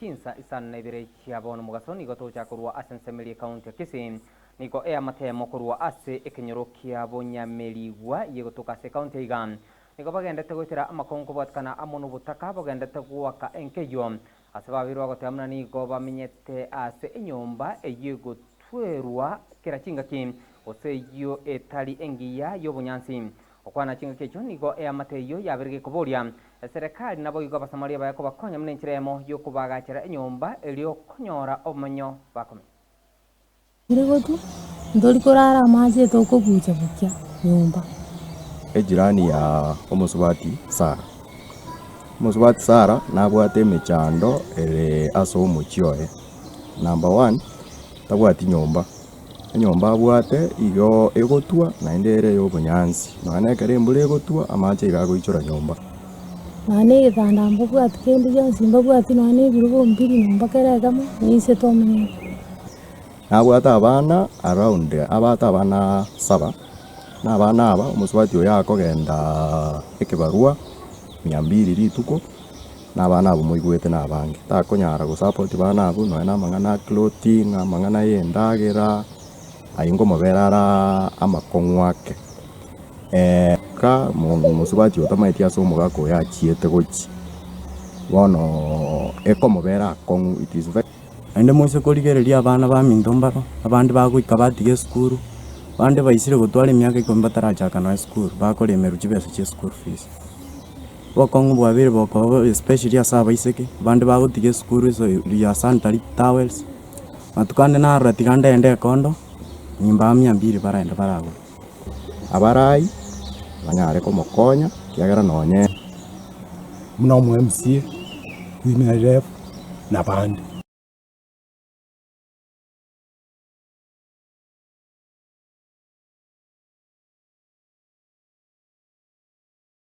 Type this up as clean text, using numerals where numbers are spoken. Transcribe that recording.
chinsa isana ibire chiabona mugasoni gotocha kurwa asensemeli county Kisii niko matemo kurwa ase Ekerero kia Bonyamerigwa yegotoka se county igan niko bagendete gutira amakongo batkana amono butaka bagendete gwaka enkeyo asababirwa gotamna niko bamenyete ase enyomba eyegotwerwa kira chingaki oseyo etali engiya yobunyansi okwana chinga kecho niko amateyo yabirige kuboria serikali nabo igo basamaria bayako bakonya mnenchiremo yokubagachira enyomba elio konyora omanyo bakome iregotu ndori korara amaje toko bucha bukya nyomba ejirani ya omusubati Sara nabwate mechando ere aso muchioe number 1 tabwati nyomba abwate igo egotua na endere yobunyansi nane kare mbule egotua amache igagoichora nyomba nane githanda mbubwati kendi yonsi mbubwati nane birugo mbiri nyomba kere kama nise tomenye nabwata abana around abata abana 7 na abana aba omusubati oyo akogenda ekebarua 200 rituko na abana abo moigwete na abange takonyara go support bana abo no na mangana clothing amangana yendagera ayingo moberara amakongwake ka musubati otamaiti aso mugako ya chiete gochi bono ekomobera kongu it is very ande mose koligereria abana ba mindombaro abandi bagoika batige skuru bande baisire gutwara emyaka 10 batarachaka na skuru bakoremeru chibese che school fees bokongu bwabire boko especially asaba iseke bande bagotige skuru so ya sanitary towels matukande na ratigande ende kondo nyimba 200 baraenda barago abarai banyare komokonya kiagera nonye mno mu MC wina rep na bande